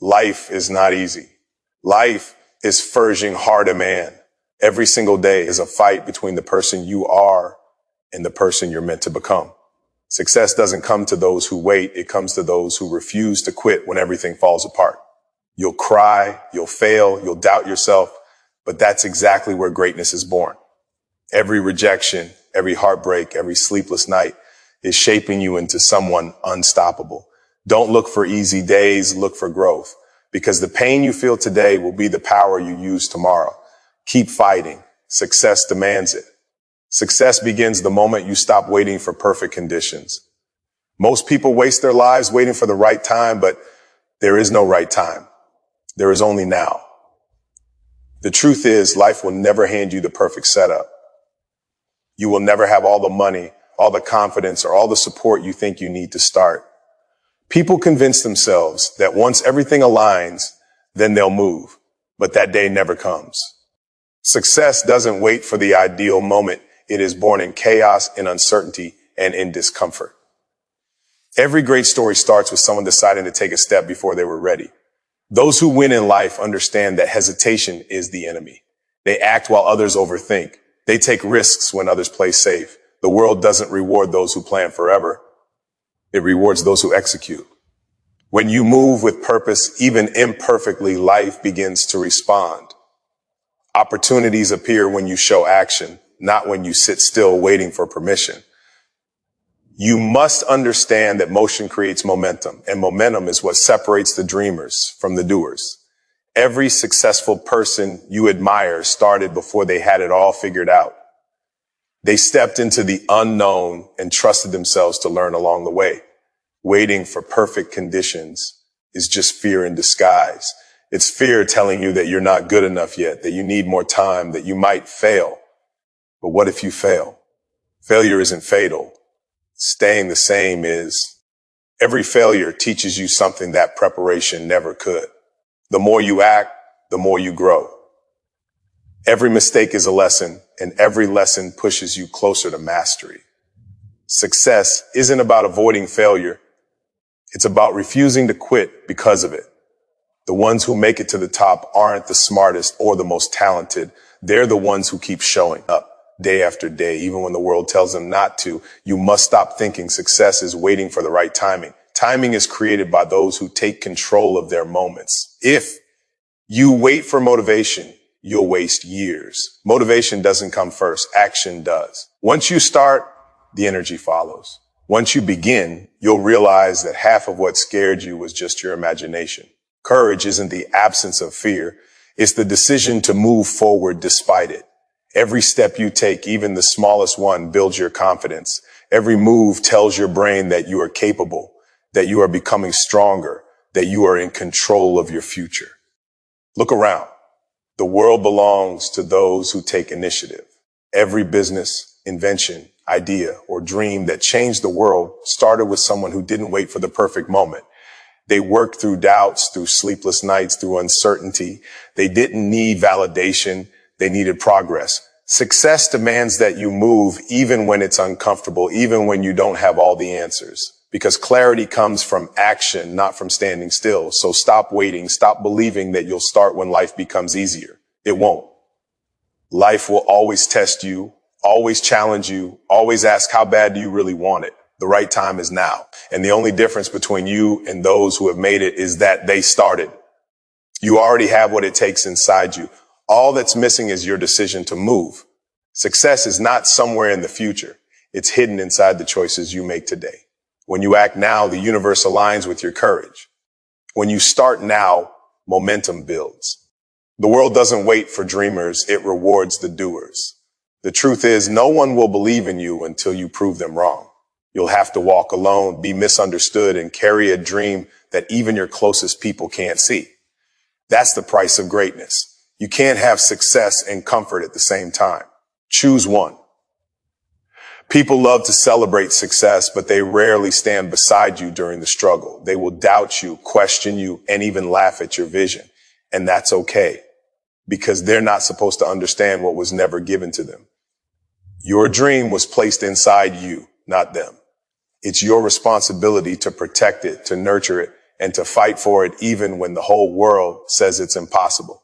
Life is not easy. Life is forging hard a man. Every single day is a fight between the person you are and the person you're meant to become. Success doesn't come to those who wait. It comes to those who refuse to quit when everything falls apart. You'll cry, you'll fail, you'll doubt yourself, but that's exactly where greatness is born. Every rejection, every heartbreak, every sleepless night is shaping you into someone unstoppable. Don't look for easy days, look for growth, because the pain you feel today will be the power you use tomorrow. Keep fighting. Success demands it. Success begins the moment you stop waiting for perfect conditions. Most people waste their lives waiting for the right time, but there is no right time. There is only now. The truth is, life will never hand you the perfect setup. You will never have all the money, all the confidence, or all the support you think you need to start. People convince themselves that once everything aligns, then they'll move, but that day never comes. Success doesn't wait for the ideal moment. It is born in chaos, in uncertainty, and in discomfort. Every great story starts with someone deciding to take a step before they were ready. Those who win in life understand that hesitation is the enemy. They act while others overthink. They take risks when others play safe. The world doesn't reward those who plan forever. It rewards those who execute. When you move with purpose, even imperfectly, life begins to respond. Opportunities appear when you show action, not when you sit still waiting for permission. You must understand that motion creates momentum, and momentum is what separates the dreamers from the doers. Every successful person you admire started before they had it all figured out. They stepped into the unknown and trusted themselves to learn along the way. Waiting for perfect conditions is just fear in disguise. It's fear telling you that you're not good enough yet, that you need more time, that you might fail. But what if you fail? Failure isn't fatal. Staying the same is. Every failure teaches you something that preparation never could. The more you act, the more you grow. Every mistake is a lesson, and every lesson pushes you closer to mastery. Success isn't about avoiding failure. It's about refusing to quit because of it. The ones who make it to the top aren't the smartest or the most talented. They're the ones who keep showing up day after day, even when the world tells them not to. You must stop thinking success is waiting for the right timing. Timing is created by those who take control of their moments. If you wait for motivation, you'll waste years. Motivation doesn't come first. Action does. Once you start, the energy follows. Once you begin, you'll realize that half of what scared you was just your imagination. Courage isn't the absence of fear. It's the decision to move forward despite it. Every step you take, even the smallest one, builds your confidence. Every move tells your brain that you are capable, that you are becoming stronger, that you are in control of your future. Look around. The world belongs to those who take initiative. Every business, invention, idea, or dream that changed the world started with someone who didn't wait for the perfect moment. They worked through doubts, through sleepless nights, through uncertainty. They didn't need validation. They needed progress. Success demands that you move even when it's uncomfortable, even when you don't have all the answers. Because clarity comes from action, not from standing still. So stop waiting. Stop believing that you'll start when life becomes easier. It won't. Life will always test you, always challenge you, always ask how bad do you really want it. The right time is now. And the only difference between you and those who have made it is that they started. You already have what it takes inside you. All that's missing is your decision to move. Success is not somewhere in the future. It's hidden inside the choices you make today. When you act now, the universe aligns with your courage. When you start now, momentum builds. The world doesn't wait for dreamers. It rewards the doers. The truth is, no one will believe in you until you prove them wrong. You'll have to walk alone, be misunderstood, and carry a dream that even your closest people can't see. That's the price of greatness. You can't have success and comfort at the same time. Choose one. People love to celebrate success, but they rarely stand beside you during the struggle. They will doubt you, question you, and even laugh at your vision. And that's okay, because they're not supposed to understand what was never given to them. Your dream was placed inside you, not them. It's your responsibility to protect it, to nurture it, and to fight for it even when the whole world says it's impossible.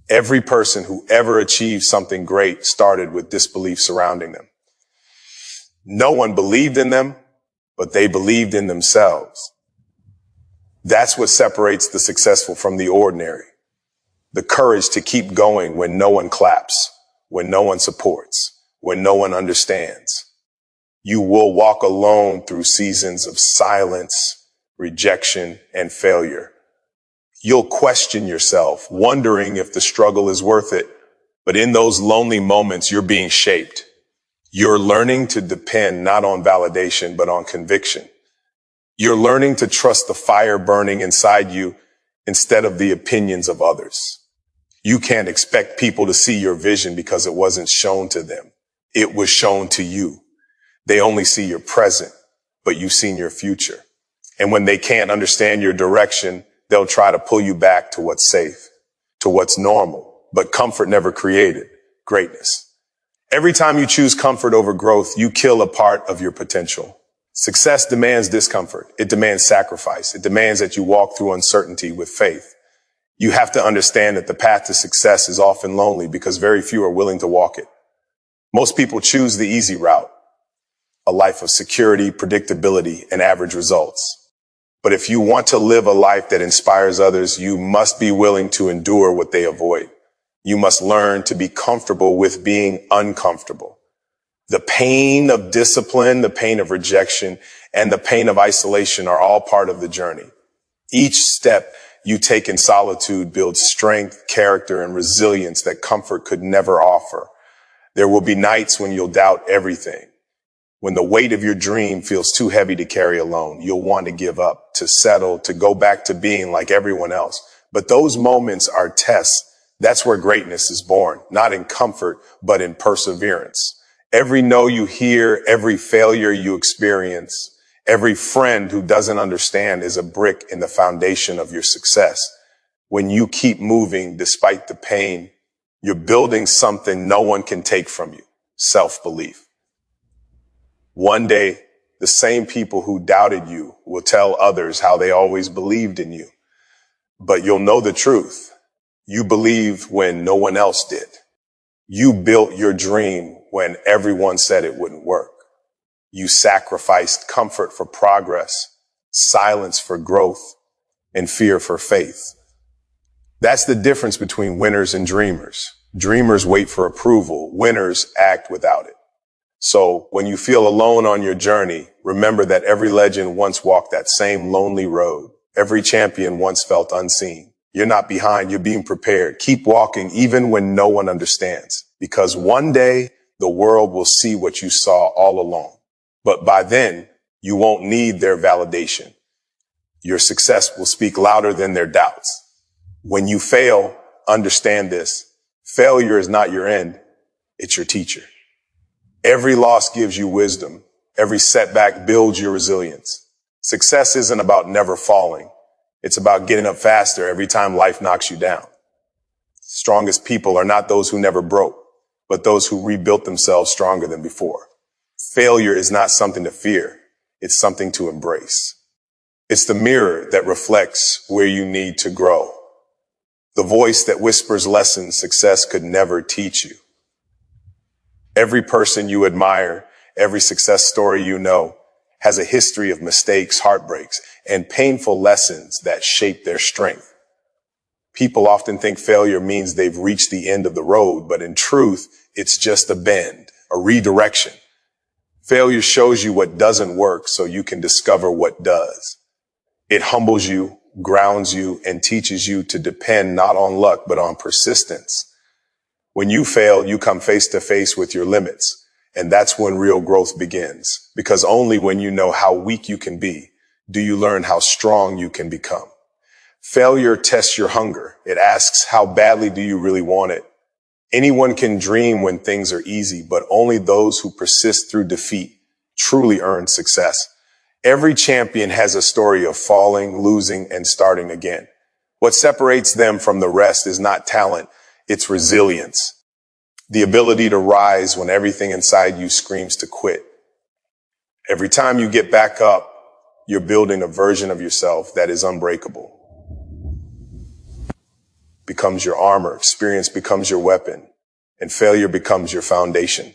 Every person who ever achieved something great started with disbelief surrounding them. No one believed in them, but they believed in themselves. That's what separates the successful from the ordinary. The courage to keep going when no one claps, when no one supports, when no one understands. You will walk alone through seasons of silence, rejection, and failure. You'll question yourself, wondering if the struggle is worth it. But in those lonely moments, you're being shaped. You're learning to depend not on validation, but on conviction. You're learning to trust the fire burning inside you instead of the opinions of others. You can't expect people to see your vision because it wasn't shown to them. It was shown to you. They only see your present, but you've seen your future. And when they can't understand your direction, they'll try to pull you back to what's safe, to what's normal. But comfort never created greatness. Every time you choose comfort over growth, you kill a part of your potential. Success demands discomfort. It demands sacrifice. It demands that you walk through uncertainty with faith. You have to understand that the path to success is often lonely because very few are willing to walk it. Most people choose the easy route, a life of security, predictability, and average results. But if you want to live a life that inspires others, you must be willing to endure what they avoid. You must learn to be comfortable with being uncomfortable. The pain of discipline, the pain of rejection, and the pain of isolation are all part of the journey. Each step you take in solitude builds strength, character, and resilience that comfort could never offer. There will be nights when you'll doubt everything. When the weight of your dream feels too heavy to carry alone, you'll want to give up, to settle, to go back to being like everyone else. But those moments are tests. That's where greatness is born, not in comfort, but in perseverance. Every no you hear, every failure you experience, every friend who doesn't understand is a brick in the foundation of your success. When you keep moving despite the pain, you're building something no one can take from you, self-belief. One day, the same people who doubted you will tell others how they always believed in you. But you'll know the truth. You believed when no one else did. You built your dream when everyone said it wouldn't work. You sacrificed comfort for progress, silence for growth, and fear for faith. That's the difference between winners and dreamers. Dreamers wait for approval. Winners act without it. So when you feel alone on your journey, remember that every legend once walked that same lonely road. Every champion once felt unseen. You're not behind, you're being prepared. Keep walking even when no one understands, because one day the world will see what you saw all along. But by then, you won't need their validation. Your success will speak louder than their doubts. When you fail, understand this. Failure is not your end, it's your teacher. Every loss gives you wisdom. Every setback builds your resilience. Success isn't about never falling. It's about getting up faster every time life knocks you down. Strongest people are not those who never broke, but those who rebuilt themselves stronger than before. Failure is not something to fear. It's something to embrace. It's the mirror that reflects where you need to grow. The voice that whispers lessons success could never teach you. Every person you admire, every success story you know, has a history of mistakes, heartbreaks, and painful lessons that shape their strength. People often think failure means they've reached the end of the road, but in truth, it's just a bend, a redirection. Failure shows you what doesn't work so you can discover what does. It humbles you, grounds you, and teaches you to depend not on luck, but on persistence. When you fail, you come face to face with your limits. And that's when real growth begins. Because only when you know how weak you can be, do you learn how strong you can become. Failure tests your hunger. It asks, how badly do you really want it? Anyone can dream when things are easy, but only those who persist through defeat truly earn success. Every champion has a story of falling, losing, and starting again. What separates them from the rest is not talent. It's resilience, the ability to rise when everything inside you screams to quit. Every time you get back up, you're building a version of yourself that is unbreakable. Becomes your armor, experience becomes your weapon, and failure becomes your foundation.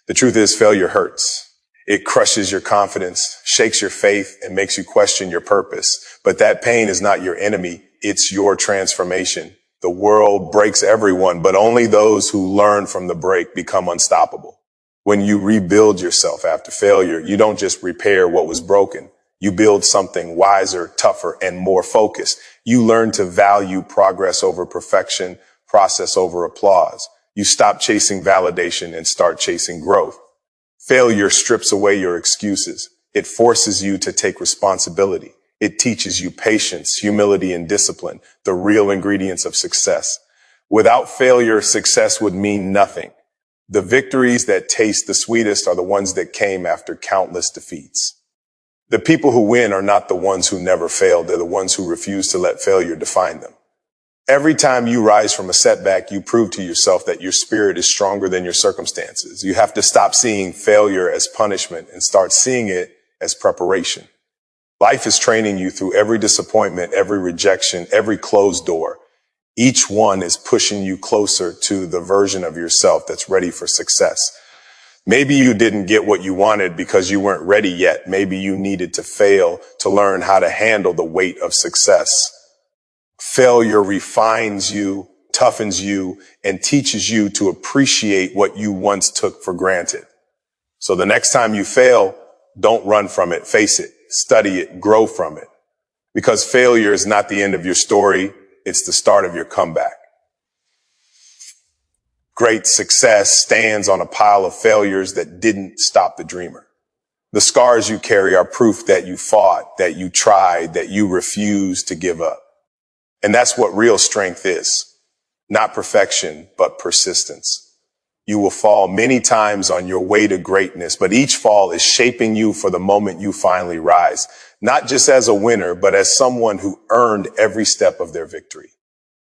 The truth is, failure hurts. It crushes your confidence, shakes your faith, and makes you question your purpose. But that pain is not your enemy. It's your transformation. The world breaks everyone, but only those who learn from the break become unstoppable. When you rebuild yourself after failure, you don't just repair what was broken. You build something wiser, tougher, and more focused. You learn to value progress over perfection, process over applause. You stop chasing validation and start chasing growth. Failure strips away your excuses. It forces you to take responsibility. It teaches you patience, humility, and discipline, the real ingredients of success. Without failure, success would mean nothing. The victories that taste the sweetest are the ones that came after countless defeats. The people who win are not the ones who never failed. They're the ones who refuse to let failure define them. Every time you rise from a setback, you prove to yourself that your spirit is stronger than your circumstances. You have to stop seeing failure as punishment and start seeing it as preparation. Life is training you through every disappointment, every rejection, every closed door. Each one is pushing you closer to the version of yourself that's ready for success. Maybe you didn't get what you wanted because you weren't ready yet. Maybe you needed to fail to learn how to handle the weight of success. Failure refines you, toughens you, and teaches you to appreciate what you once took for granted. So the next time you fail, don't run from it. Face it, study it, grow from it. Because failure is not the end of your story. It's the start of your comeback. Great success stands on a pile of failures that didn't stop the dreamer. The scars you carry are proof that you fought, that you tried, that you refused to give up. And that's what real strength is. Not perfection, but persistence. You will fall many times on your way to greatness, but each fall is shaping you for the moment you finally rise. Not just as a winner, but as someone who earned every step of their victory.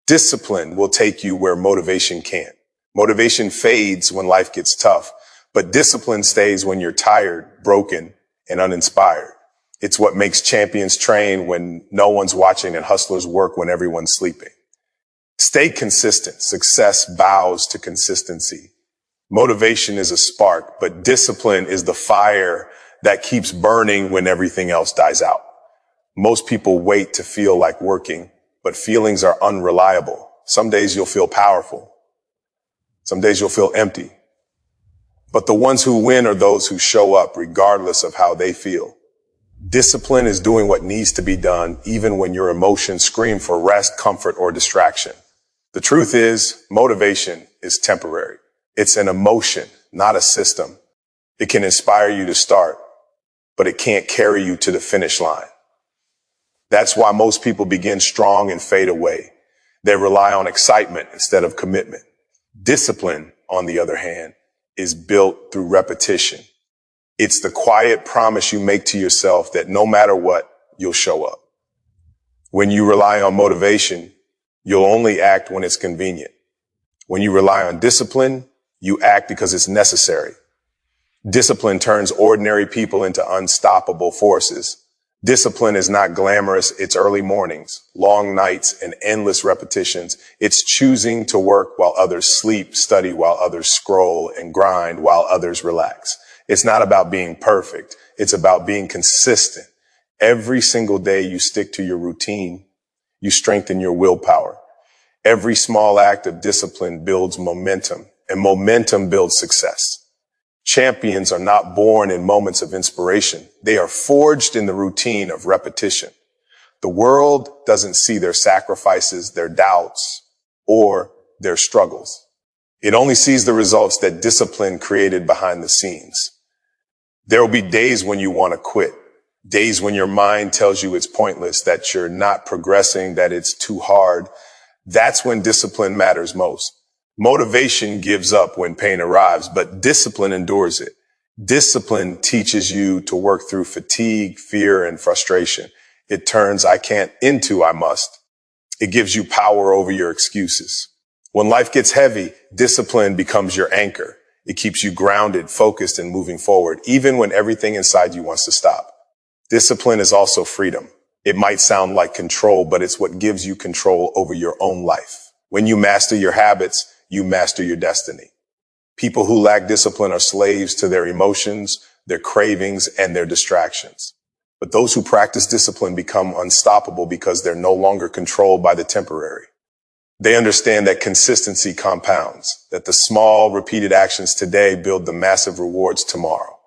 Discipline will take you where motivation can't. Motivation fades when life gets tough, but discipline stays when you're tired, broken, and uninspired. It's what makes champions train when no one's watching and hustlers work when everyone's sleeping. Stay consistent. Success bows to consistency. Motivation is a spark, but discipline is the fire that keeps burning when everything else dies out. Most people wait to feel like working, but feelings are unreliable. Some days you'll feel powerful. Some days you'll feel empty. But the ones who win are those who show up regardless of how they feel. Discipline is doing what needs to be done, even when your emotions scream for rest, comfort, or distraction. The truth is, motivation is temporary. It's an emotion, not a system. It can inspire you to start, but it can't carry you to the finish line. That's why most people begin strong and fade away. They rely on excitement instead of commitment. Discipline, on the other hand, is built through repetition. It's the quiet promise you make to yourself that no matter what, you'll show up. When you rely on motivation, you'll only act when it's convenient. When you rely on discipline, you act because it's necessary. Discipline turns ordinary people into unstoppable forces. Discipline is not glamorous. It's early mornings, long nights, and endless repetitions. It's choosing to work while others sleep, study while others scroll, and grind while others relax. It's not about being perfect. It's about being consistent. Every single day you stick to your routine, you strengthen your willpower. Every small act of discipline builds momentum, and momentum builds success. Champions are not born in moments of inspiration. They are forged in the routine of repetition. The world doesn't see their sacrifices, their doubts, or their struggles. It only sees the results that discipline created behind the scenes. There will be days when you want to quit, days when your mind tells you it's pointless, that you're not progressing, that it's too hard. That's when discipline matters most. Motivation gives up when pain arrives, but discipline endures it. Discipline teaches you to work through fatigue, fear, and frustration. It turns I can't into I must. It gives you power over your excuses. When life gets heavy, discipline becomes your anchor. It keeps you grounded, focused, and moving forward, even when everything inside you wants to stop. Discipline is also freedom. It might sound like control, but it's what gives you control over your own life. When you master your habits, you master your destiny. People who lack discipline are slaves to their emotions, their cravings, and their distractions. But those who practice discipline become unstoppable because they're no longer controlled by the temporary. They understand that consistency compounds, that the small, repeated actions today build the massive rewards tomorrow.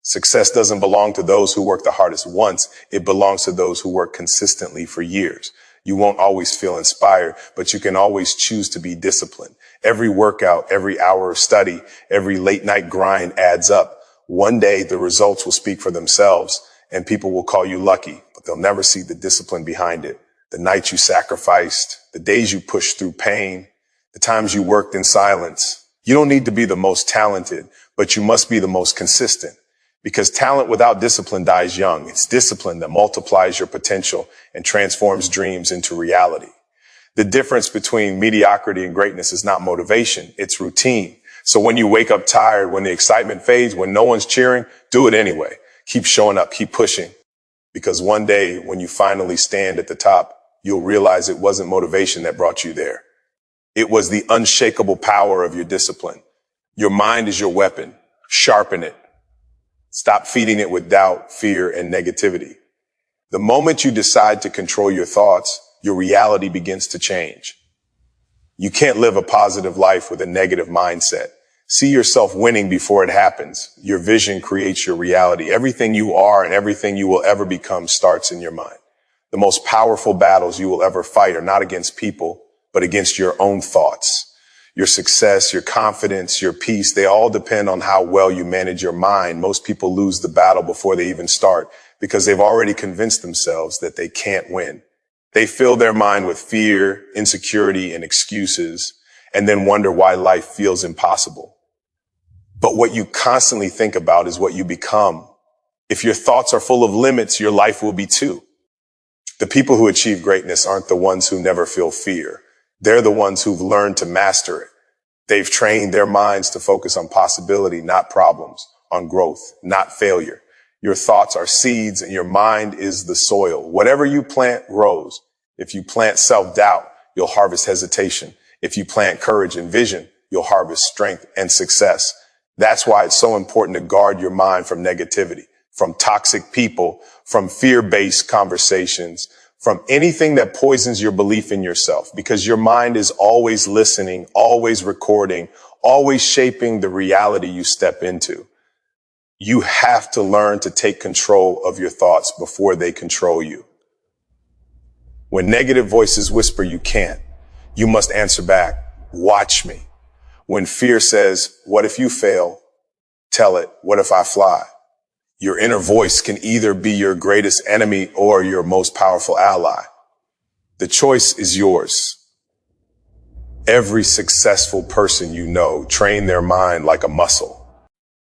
Success doesn't belong to those who work the hardest once. It belongs to those who work consistently for years. You won't always feel inspired, but you can always choose to be disciplined. Every workout, every hour of study, every late night grind adds up. One day the results will speak for themselves and people will call you lucky, but they'll never see the discipline behind it. The nights you sacrificed, the days you pushed through pain, the times you worked in silence. You don't need to be the most talented, but you must be the most consistent. Because talent without discipline dies young. It's discipline that multiplies your potential and transforms dreams into reality. The difference between mediocrity and greatness is not motivation, it's routine. So when you wake up tired, when the excitement fades, when no one's cheering, do it anyway. Keep showing up, keep pushing. Because one day when you finally stand at the top, you'll realize it wasn't motivation that brought you there. It was the unshakable power of your discipline. Your mind is your weapon. Sharpen it. Stop feeding it with doubt, fear, and negativity. The moment you decide to control your thoughts, your reality begins to change. You can't live a positive life with a negative mindset. See yourself winning before it happens. Your vision creates your reality. Everything you are and everything you will ever become starts in your mind. The most powerful battles you will ever fight are not against people, but against your own thoughts. Your success, your confidence, your peace, they all depend on how well you manage your mind. Most people lose the battle before they even start because they've already convinced themselves that they can't win. They fill their mind with fear, insecurity, and excuses, and then wonder why life feels impossible. But what you constantly think about is what you become. If your thoughts are full of limits, your life will be too. The people who achieve greatness aren't the ones who never feel fear. They're the ones who've learned to master it. They've trained their minds to focus on possibility, not problems, on growth, not failure. Your thoughts are seeds and your mind is the soil. Whatever you plant grows. If you plant self-doubt, you'll harvest hesitation. If you plant courage and vision, you'll harvest strength and success. That's why it's so important to guard your mind from negativity, from toxic people, from fear-based conversations, from anything that poisons your belief in yourself, because your mind is always listening, always recording, always shaping the reality you step into. You have to learn to take control of your thoughts before they control you. When negative voices whisper you can't, you must answer back, watch me. When fear says, what if you fail? Tell it, what if I fly? Your inner voice can either be your greatest enemy or your most powerful ally. The choice is yours. Every successful person you know trained their mind like a muscle.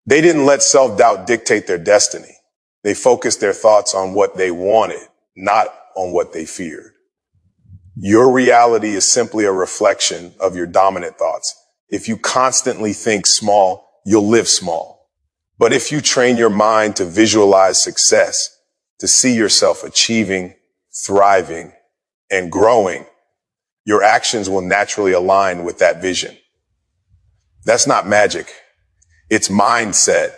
They didn't let self-doubt dictate their destiny. They focused their thoughts on what they wanted, not on what they feared. Your reality is simply a reflection of your dominant thoughts. If you constantly think small, you'll live small. But if you train your mind to visualize success, to see yourself achieving, thriving, and growing, your actions will naturally align with that vision. That's not magic. It's mindset.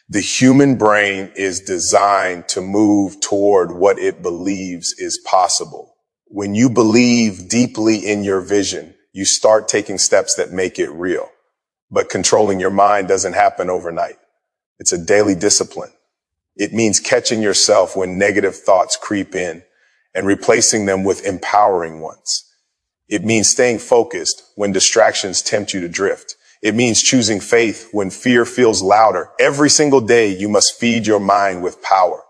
The human brain is designed to move toward what it believes is possible. When you believe deeply in your vision, you start taking steps that make it real. But controlling your mind doesn't happen overnight. It's a daily discipline. It means catching yourself when negative thoughts creep in and replacing them with empowering ones. It means staying focused when distractions tempt you to drift. It means choosing faith when fear feels louder. Every single day, you must feed your mind with power.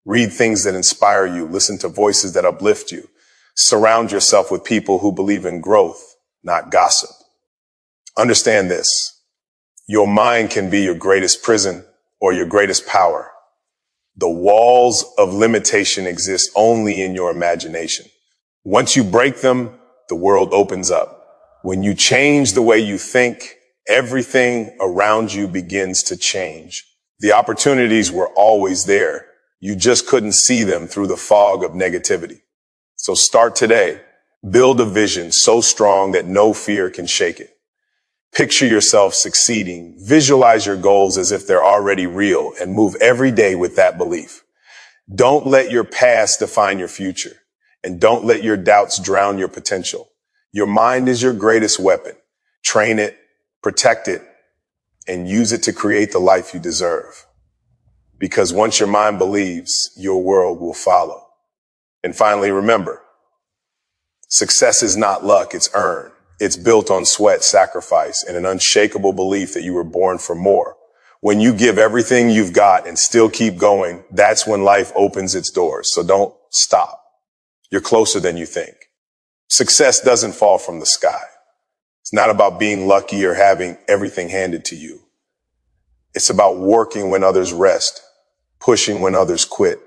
Read things that inspire you. Listen to voices that uplift you. Surround yourself with people who believe in growth, not gossip. Understand this. Your mind can be your greatest prison or your greatest power. The walls of limitation exist only in your imagination. Once you break them, the world opens up. When you change the way you think, everything around you begins to change. The opportunities were always there. You just couldn't see them through the fog of negativity. So start today. Build a vision so strong that no fear can shake it. Picture yourself succeeding. Visualize your goals as if they're already real and move every day with that belief. Don't let your past define your future, and don't let your doubts drown your potential. Your mind is your greatest weapon. Train it, protect it, and use it to create the life you deserve. Because once your mind believes, your world will follow. And finally, remember, success is not luck, it's earned. It's built on sweat, sacrifice, and an unshakable belief that you were born for more. When you give everything you've got and still keep going, that's when life opens its doors. So don't stop. You're closer than you think. Success doesn't fall from the sky. It's not about being lucky or having everything handed to you. It's about working when others rest, pushing when others quit,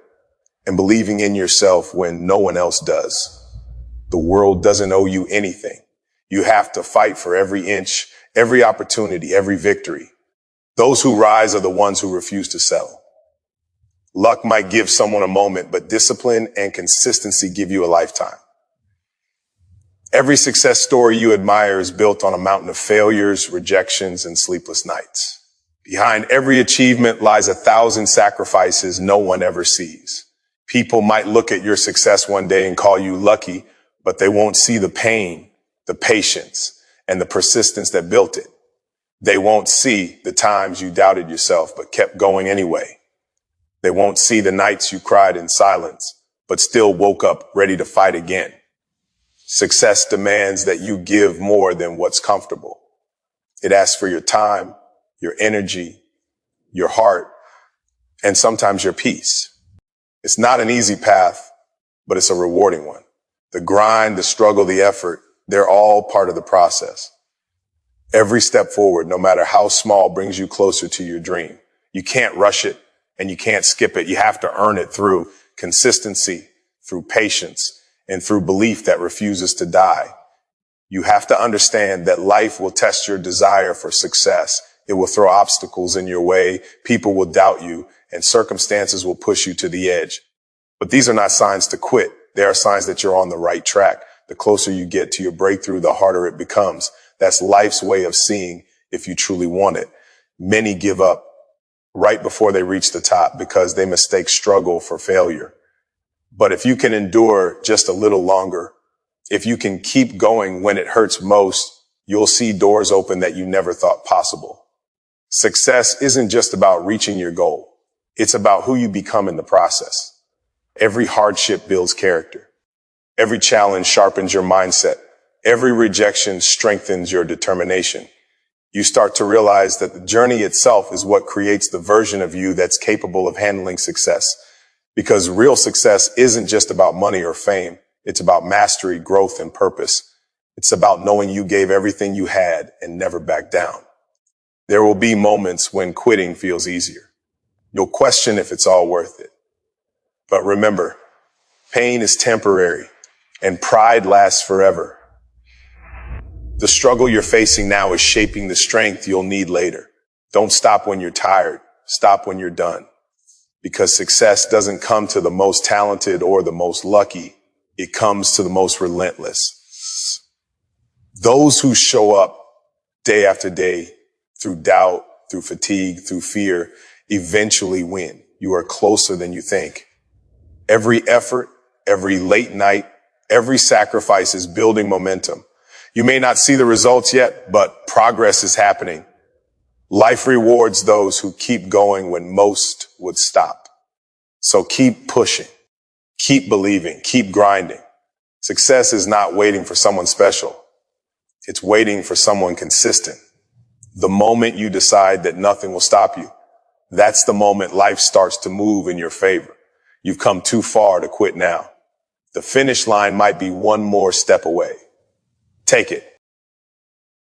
and believing in yourself when no one else does. The world doesn't owe you anything. You have to fight for every inch, every opportunity, every victory. Those who rise are the ones who refuse to settle. Luck might give someone a moment, but discipline and consistency give you a lifetime. Every success story you admire is built on a mountain of failures, rejections, and sleepless nights. Behind every achievement lies 1,000 sacrifices no one ever sees. People might look at your success one day and call you lucky, but they won't see the pain, the patience, and the persistence that built it. They won't see the times you doubted yourself but kept going anyway. They won't see the nights you cried in silence but still woke up ready to fight again. Success demands that you give more than what's comfortable. It asks for your time, your energy, your heart, and sometimes your peace. It's not an easy path, but it's a rewarding one. The grind, the struggle, the effort, they're all part of the process. Every step forward, no matter how small, brings you closer to your dream. You can't rush it and you can't skip it. You have to earn it through consistency, through patience, and through belief that refuses to die. You have to understand that life will test your desire for success. It will throw obstacles in your way. People will doubt you, and circumstances will push you to the edge. But these are not signs to quit. They are signs that you're on the right track. The closer you get to your breakthrough, the harder it becomes. That's life's way of seeing if you truly want it. Many give up right before they reach the top because they mistake struggle for failure. But if you can endure just a little longer, if you can keep going when it hurts most, you'll see doors open that you never thought possible. Success isn't just about reaching your goal. It's about who you become in the process. Every hardship builds character. Every challenge sharpens your mindset. Every rejection strengthens your determination. You start to realize that the journey itself is what creates the version of you that's capable of handling success. Because real success isn't just about money or fame. It's about mastery, growth, and purpose. It's about knowing you gave everything you had and never backed down. There will be moments when quitting feels easier. You'll question if it's all worth it. But remember, pain is temporary and pride lasts forever. The struggle you're facing now is shaping the strength you'll need later. Don't stop when you're tired. Stop when you're done. Because success doesn't come to the most talented or the most lucky. It comes to the most relentless. Those who show up day after day through doubt, through fatigue, through fear, eventually win. You are closer than you think. Every effort, every late night, every sacrifice is building momentum. You may not see the results yet, but progress is happening. Life rewards those who keep going when most would stop. So keep pushing, keep believing, keep grinding. Success is not waiting for someone special. It's waiting for someone consistent. The moment you decide that nothing will stop you, that's the moment life starts to move in your favor. You've come too far to quit now. The finish line might be one more step away. Take it.